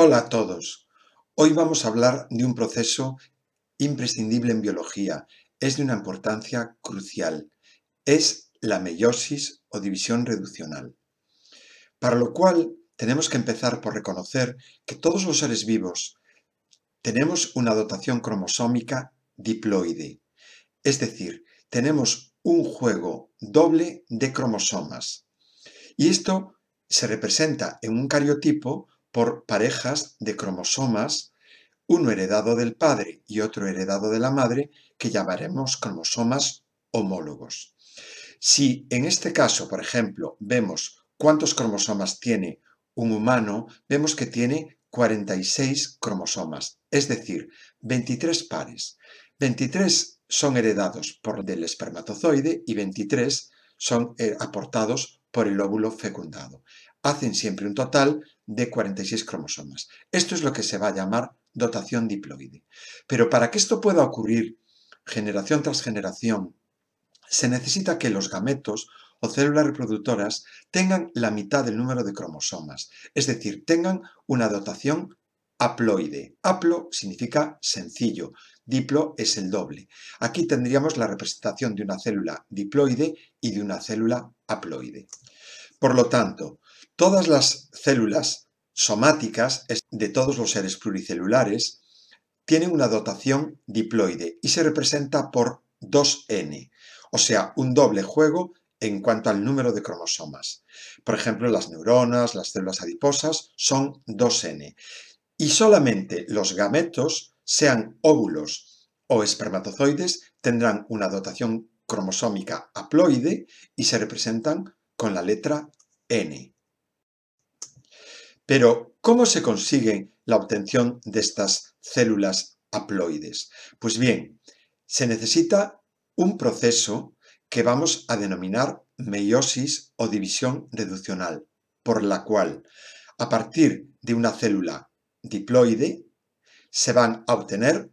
Hola a todos. Hoy vamos a hablar de un proceso imprescindible en biología. Es de una importancia crucial. Es la meiosis o división reduccional. Para lo cual tenemos que empezar por reconocer que todos los seres vivos tenemos una dotación cromosómica diploide. Es decir, tenemos un juego doble de cromosomas. Y esto se representa en un cariotipo por parejas de cromosomas, uno heredado del padre y otro heredado de la madre, que llamaremos cromosomas homólogos. Si en este caso, por ejemplo, vemos cuántos cromosomas tiene un humano, vemos que tiene 46 cromosomas, es decir, 23 pares. 23 son heredados por el espermatozoide y 23 son aportados por el óvulo fecundado. Hacen siempre un total de 46 cromosomas. Esto es lo que se va a llamar dotación diploide. Pero para que esto pueda ocurrir generación tras generación, se necesita que los gametos o células reproductoras tengan la mitad del número de cromosomas, es decir, tengan una dotación haploide. Haplo significa sencillo, diplo es el doble. Aquí tendríamos la representación de una célula diploide y de una célula haploide. Por lo tanto, todas las células somáticas de todos los seres pluricelulares tienen una dotación diploide y se representa por 2n, o sea, un doble juego en cuanto al número de cromosomas. Por ejemplo, las neuronas, las células adiposas son 2n. Y solamente los gametos, sean óvulos o espermatozoides, tendrán una dotación cromosómica haploide y se representan con la letra n. Pero, ¿cómo se consigue la obtención de estas células haploides? Pues bien, se necesita un proceso que vamos a denominar meiosis o división reduccional, por la cual, a partir de una célula diploide, se van a obtener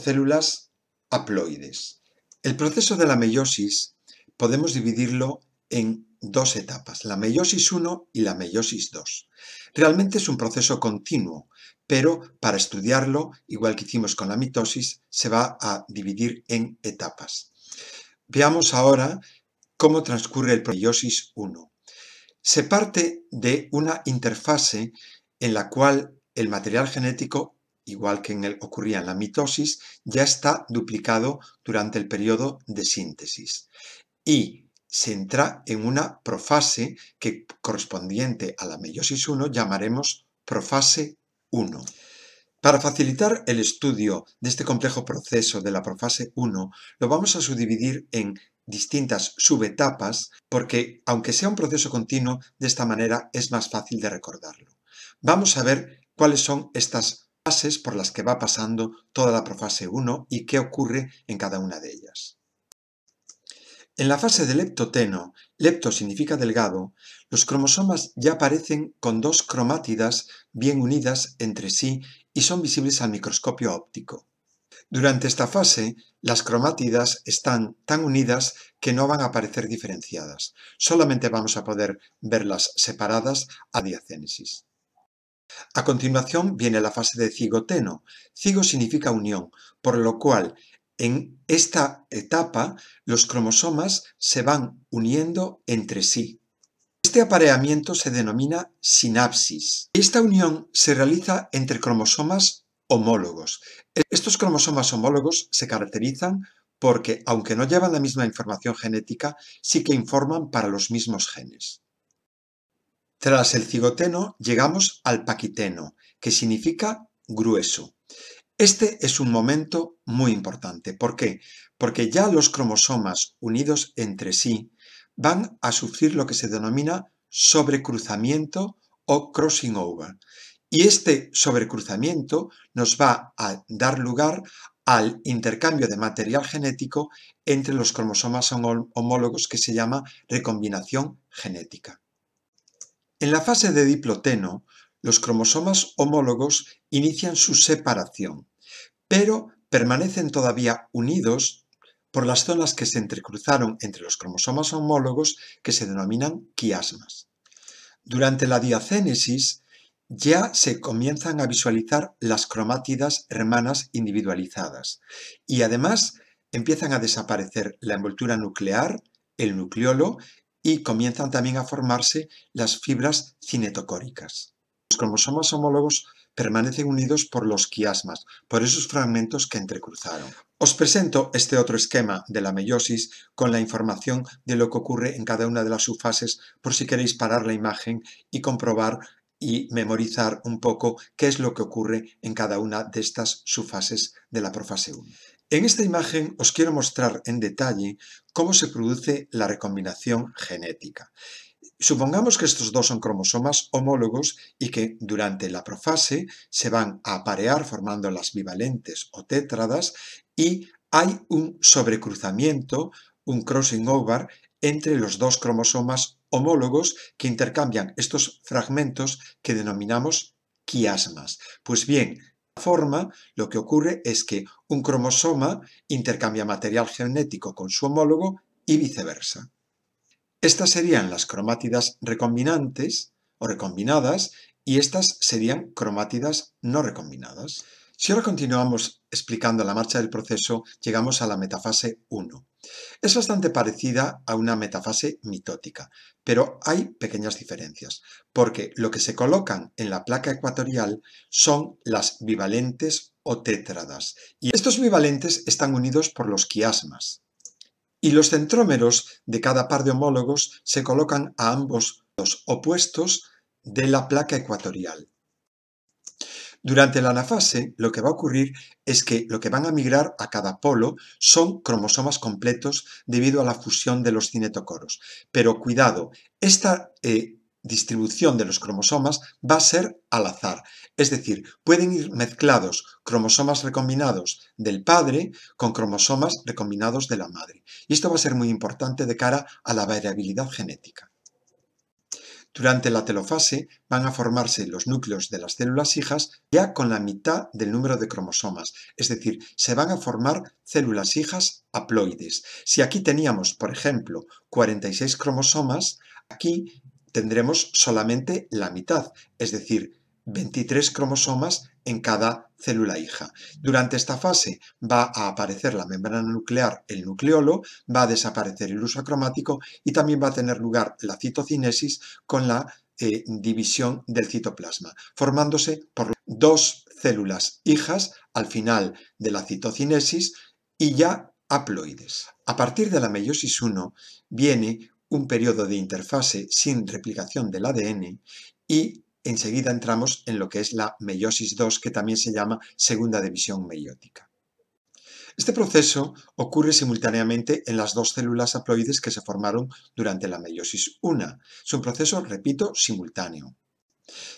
células haploides. El proceso de la meiosis podemos dividirlo en dos etapas, la meiosis 1 y la meiosis 2. Realmente es un proceso continuo, pero para estudiarlo, igual que hicimos con la mitosis, se va a dividir en etapas. Veamos ahora cómo transcurre el meiosis 1. Se parte de una interfase en la cual el material genético, igual que ocurría en la mitosis, ya está duplicado durante el periodo de síntesis. Y se entra en una profase que, correspondiente a la meiosis 1, llamaremos profase 1. Para facilitar el estudio de este complejo proceso de la profase 1, lo vamos a subdividir en distintas subetapas porque, aunque sea un proceso continuo, de esta manera es más fácil de recordarlo. Vamos a ver cuáles son estas fases por las que va pasando toda la profase 1 y qué ocurre en cada una de ellas. En la fase del leptoteno, lepto significa delgado, los cromosomas ya aparecen con dos cromátidas bien unidas entre sí y son visibles al microscopio óptico. Durante esta fase, las cromátidas están tan unidas que no van a aparecer diferenciadas, solamente vamos a poder verlas separadas a diacénesis. A continuación viene la fase de cigoteno. Cigo significa unión, por lo cual en esta etapa los cromosomas se van uniendo entre sí. Este apareamiento se denomina sinapsis. Esta unión se realiza entre cromosomas homólogos. Estos cromosomas homólogos se caracterizan porque, aunque no llevan la misma información genética, sí que informan para los mismos genes. Tras el cigoteno llegamos al paquiteno, que significa grueso. Este es un momento muy importante. ¿Por qué? Porque ya los cromosomas unidos entre sí van a sufrir lo que se denomina sobrecruzamiento o crossing over. Y este sobrecruzamiento nos va a dar lugar al intercambio de material genético entre los cromosomas homólogos que se llama recombinación genética. En la fase de diploteno, los cromosomas homólogos inician su separación, pero permanecen todavía unidos por las zonas que se entrecruzaron entre los cromosomas homólogos que se denominan quiasmas. Durante la diacénesis ya se comienzan a visualizar las cromátidas hermanas individualizadas y además empiezan a desaparecer la envoltura nuclear, el nucleolo, y comienzan también a formarse las fibras cinetocóricas. Los cromosomas homólogos permanecen unidos por los quiasmas, por esos fragmentos que entrecruzaron. Os presento este otro esquema de la meiosis con la información de lo que ocurre en cada una de las subfases por si queréis parar la imagen y comprobar y memorizar un poco qué es lo que ocurre en cada una de estas subfases de la profase 1. En esta imagen os quiero mostrar en detalle cómo se produce la recombinación genética. Supongamos que estos dos son cromosomas homólogos y que durante la profase se van a aparear formando las bivalentes o tétradas y hay un sobrecruzamiento, un crossing over entre los dos cromosomas homólogos que intercambian estos fragmentos que denominamos quiasmas. Pues bien, de esta forma lo que ocurre es que un cromosoma intercambia material genético con su homólogo y viceversa. Estas serían las cromátidas recombinantes o recombinadas y estas serían cromátidas no recombinadas. Si ahora continuamos explicando la marcha del proceso, llegamos a la metafase 1. Es bastante parecida a una metafase mitótica, pero hay pequeñas diferencias, porque lo que se colocan en la placa ecuatorial son las bivalentes o tétradas, y estos bivalentes están unidos por los quiasmas. Y los centrómeros de cada par de homólogos se colocan a ambos lados opuestos de la placa ecuatorial. Durante la anafase, lo que va a ocurrir es que lo que van a migrar a cada polo son cromosomas completos debido a la fusión de los cinetocoros. Pero cuidado, esta distribución de los cromosomas va a ser al azar, es decir, pueden ir mezclados cromosomas recombinados del padre con cromosomas recombinados de la madre. Y esto va a ser muy importante de cara a la variabilidad genética. Durante la telofase van a formarse los núcleos de las células hijas ya con la mitad del número de cromosomas, es decir, se van a formar células hijas haploides. Si aquí teníamos, por ejemplo, 46 cromosomas, aquí tendremos solamente la mitad, es decir, 23 cromosomas en cada célula hija. Durante esta fase va a aparecer la membrana nuclear, el nucleolo, va a desaparecer el uso acromático y también va a tener lugar la citocinesis con la división del citoplasma, formándose por dos células hijas al final de la citocinesis y ya haploides. A partir de la meiosis 1 viene un periodo de interfase sin replicación del ADN y enseguida entramos en lo que es la meiosis 2, que también se llama segunda división meiótica. Este proceso ocurre simultáneamente en las dos células haploides que se formaron durante la meiosis 1. Es un proceso, repito, simultáneo.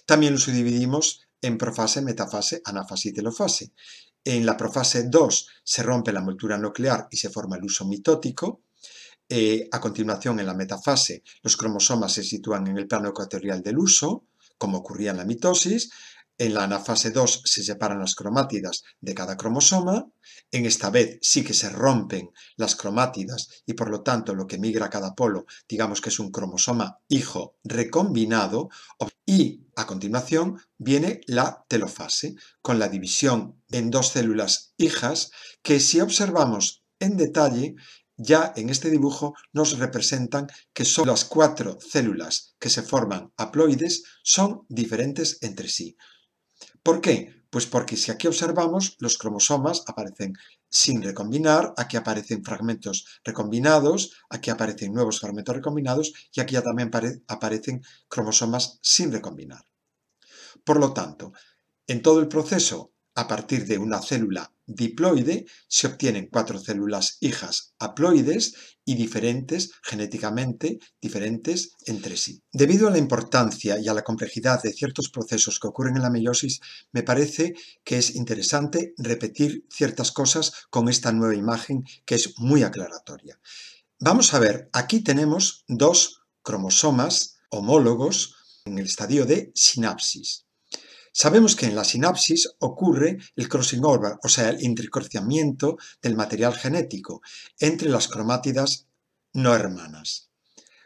También lo subdividimos en profase, metafase, anafase y telofase. En la profase 2 se rompe la envoltura nuclear y se forma el uso mitótico. A continuación, en la metafase, los cromosomas se sitúan en el plano ecuatorial del uso, como ocurría en la mitosis. En la anafase 2 se separan las cromátidas de cada cromosoma. En esta vez sí que se rompen las cromátidas y por lo tanto lo que migra a cada polo, digamos que es un cromosoma hijo recombinado. Y a continuación viene la telofase, con la división en dos células hijas que si observamos en detalle, ya en este dibujo nos representan que son las 4 células que se forman haploides, son diferentes entre sí. ¿Por qué? Pues porque si aquí observamos, los cromosomas aparecen sin recombinar, aquí aparecen fragmentos recombinados, aquí aparecen nuevos fragmentos recombinados y aquí ya también aparecen cromosomas sin recombinar. Por lo tanto, en todo el proceso, a partir de una célula diploide, se obtienen 4 células hijas haploides y diferentes, genéticamente diferentes entre sí. Debido a la importancia y a la complejidad de ciertos procesos que ocurren en la meiosis, me parece que es interesante repetir ciertas cosas con esta nueva imagen que es muy aclaratoria. Vamos a ver, aquí tenemos dos cromosomas homólogos en el estadio de sinapsis. Sabemos que en la sinapsis ocurre el crossing over, o sea, el intercruzamiento del material genético entre las cromátidas no hermanas.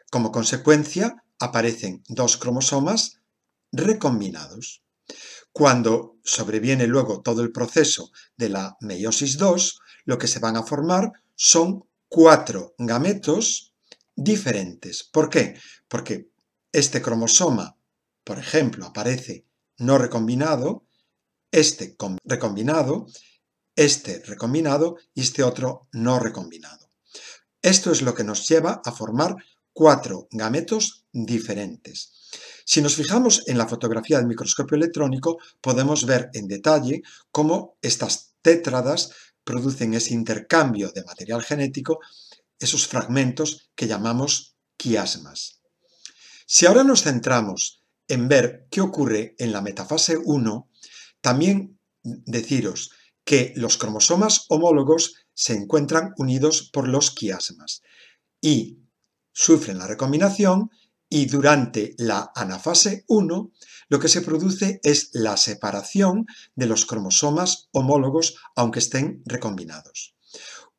Como consecuencia, aparecen dos cromosomas recombinados. Cuando sobreviene luego todo el proceso de la meiosis II, lo que se van a formar son 4 gametos diferentes. ¿Por qué? Porque este cromosoma, por ejemplo, aparece no recombinado, este recombinado, este recombinado y este otro no recombinado. Esto es lo que nos lleva a formar 4 gametos diferentes. Si nos fijamos en la fotografía del microscopio electrónico, podemos ver en detalle cómo estas tétradas producen ese intercambio de material genético, esos fragmentos que llamamos quiasmas. Si ahora nos centramos en ver qué ocurre en la metafase 1, también deciros que los cromosomas homólogos se encuentran unidos por los quiasmas y sufren la recombinación, y durante la anafase 1 lo que se produce es la separación de los cromosomas homólogos aunque estén recombinados.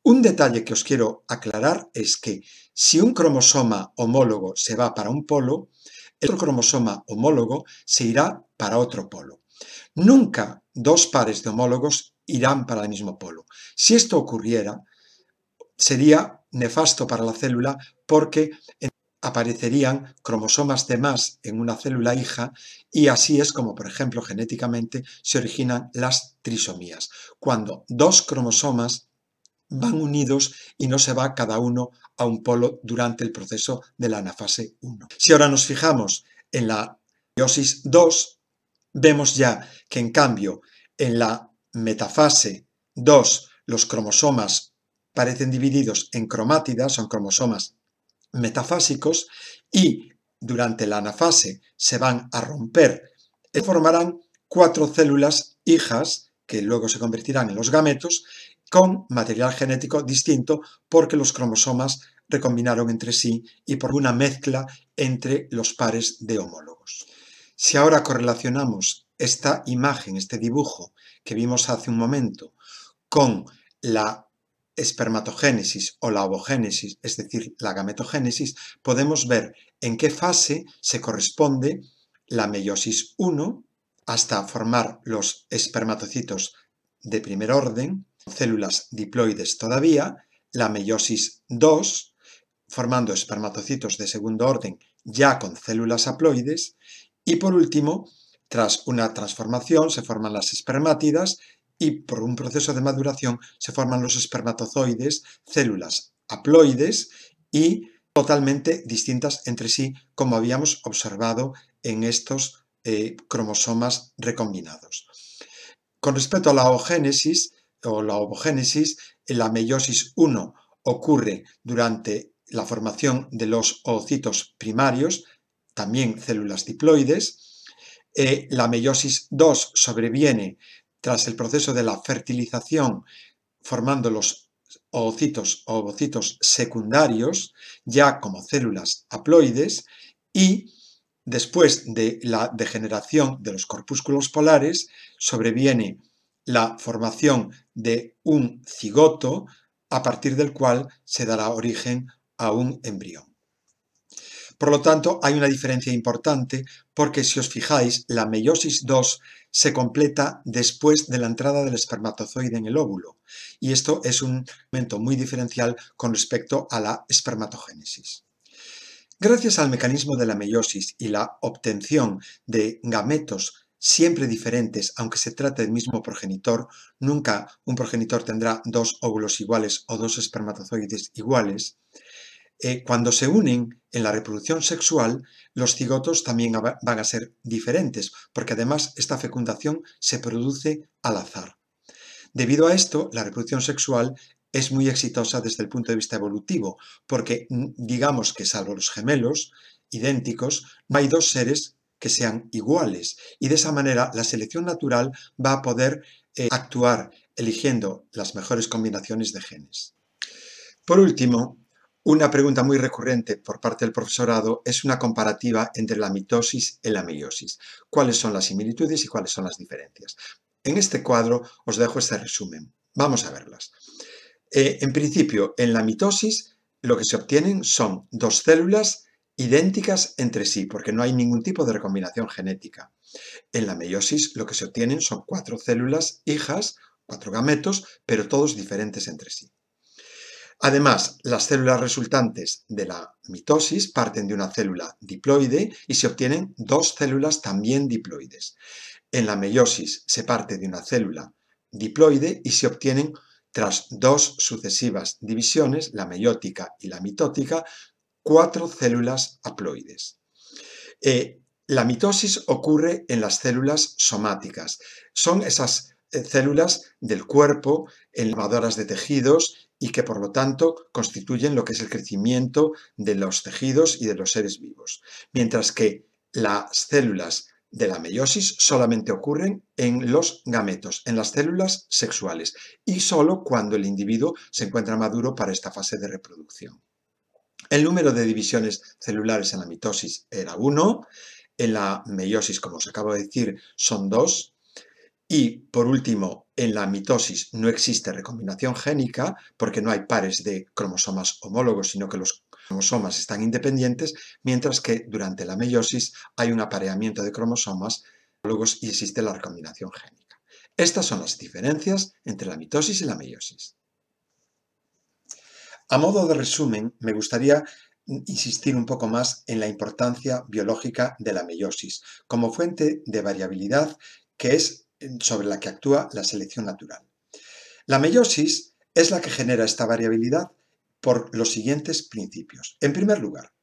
Un detalle que os quiero aclarar es que si un cromosoma homólogo se va para un polo, el otro cromosoma homólogo se irá para otro polo. Nunca dos pares de homólogos irán para el mismo polo. Si esto ocurriera, sería nefasto para la célula porque aparecerían cromosomas de más en una célula hija y así es como, por ejemplo, genéticamente se originan las trisomías, cuando dos cromosomas van unidos y no se va cada uno a un polo durante el proceso de la anafase 1. Si ahora nos fijamos en la meiosis II, vemos ya que en cambio en la metafase 2 los cromosomas parecen divididos en cromátidas, son cromosomas metafásicos, y durante la anafase se van a romper y formarán 4 células hijas que luego se convertirán en los gametos con material genético distinto porque los cromosomas recombinaron entre sí y por una mezcla entre los pares de homólogos. Si ahora correlacionamos esta imagen, este dibujo que vimos hace un momento con la espermatogénesis o la ovogénesis, es decir, la gametogénesis, podemos ver en qué fase se corresponde la meiosis 1 hasta formar los espermatocitos de primer orden, células diploides todavía, la meiosis 2, formando espermatocitos de segundo orden ya con células haploides, y por último, tras una transformación se forman las espermátidas y por un proceso de maduración se forman los espermatozoides, células haploides y totalmente distintas entre sí, como habíamos observado en estos cromosomas recombinados. Con respecto a la oogénesis o la ovogénesis, la meiosis 1 ocurre durante la formación de los oocitos primarios, también células diploides. La meiosis 2 sobreviene tras el proceso de la fertilización, formando los oocitos o ovocitos secundarios, ya como células haploides, y después de la degeneración de los corpúsculos polares, sobreviene la formación de un cigoto, a partir del cual se dará origen a un embrión. Por lo tanto, hay una diferencia importante porque, si os fijáis, la meiosis 2 se completa después de la entrada del espermatozoide en el óvulo, y esto es un momento muy diferencial con respecto a la espermatogénesis. Gracias al mecanismo de la meiosis y la obtención de gametos siempre diferentes, aunque se trate del mismo progenitor, nunca un progenitor tendrá dos óvulos iguales o dos espermatozoides iguales. Cuando se unen en la reproducción sexual, los cigotos también van a ser diferentes, porque además esta fecundación se produce al azar. Debido a esto, la reproducción sexual es muy exitosa desde el punto de vista evolutivo, porque digamos que salvo los gemelos idénticos, no hay dos seres que sean iguales, y de esa manera la selección natural va a poder actuar eligiendo las mejores combinaciones de genes. Por último, una pregunta muy recurrente por parte del profesorado es una comparativa entre la mitosis y la meiosis. ¿Cuáles son las similitudes y cuáles son las diferencias? En este cuadro os dejo este resumen. Vamos a verlas. En principio, en la mitosis lo que se obtienen son dos células idénticas entre sí, porque no hay ningún tipo de recombinación genética. En la meiosis lo que se obtienen son 4 células hijas, 4 gametos, pero todos diferentes entre sí. Además, las células resultantes de la mitosis parten de una célula diploide y se obtienen 2 células también diploides. En la meiosis se parte de una célula diploide y se obtienen, tras 2 sucesivas divisiones, la meiótica y la mitótica, 4 células haploides. La mitosis ocurre en las células somáticas. Son esas células del cuerpo, formadoras de tejidos y que por lo tanto constituyen lo que es el crecimiento de los tejidos y de los seres vivos. Mientras que las células de la meiosis solamente ocurren en los gametos, en las células sexuales, y solo cuando el individuo se encuentra maduro para esta fase de reproducción. El número de divisiones celulares en la mitosis era 1, en la meiosis, como os acabo de decir, son 2, y por último, en la mitosis no existe recombinación génica porque no hay pares de cromosomas homólogos, sino que los cromosomas están independientes, mientras que durante la meiosis hay un apareamiento de cromosomas homólogos y existe la recombinación génica. Estas son las diferencias entre la mitosis y la meiosis. A modo de resumen, me gustaría insistir un poco más en la importancia biológica de la meiosis como fuente de variabilidad que es sobre la que actúa la selección natural. La meiosis es la que genera esta variabilidad por los siguientes principios. En primer lugar,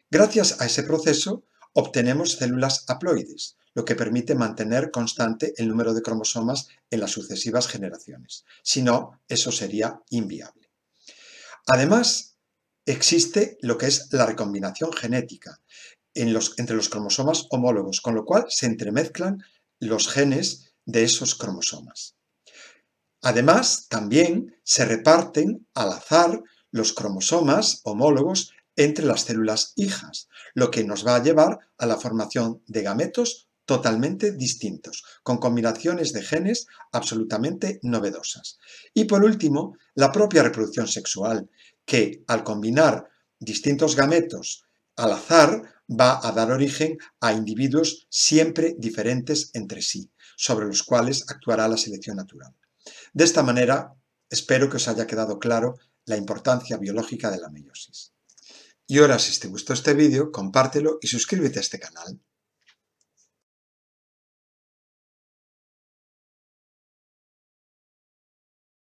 gracias a ese proceso obtenemos células haploides, lo que permite mantener constante el número de cromosomas en las sucesivas generaciones. Si no, eso sería inviable. Además, existe lo que es la recombinación genética entre los cromosomas homólogos, con lo cual se entremezclan los genes de esos cromosomas. Además, también se reparten al azar los cromosomas homólogos entre las células hijas, lo que nos va a llevar a la formación de gametos totalmente distintos, con combinaciones de genes absolutamente novedosas. Y por último, la propia reproducción sexual, que al combinar distintos gametos al azar va a dar origen a individuos siempre diferentes entre sí, sobre los cuales actuará la selección natural. De esta manera, espero que os haya quedado claro la importancia biológica de la meiosis. Y ahora, si te gustó este vídeo, compártelo y suscríbete a este canal.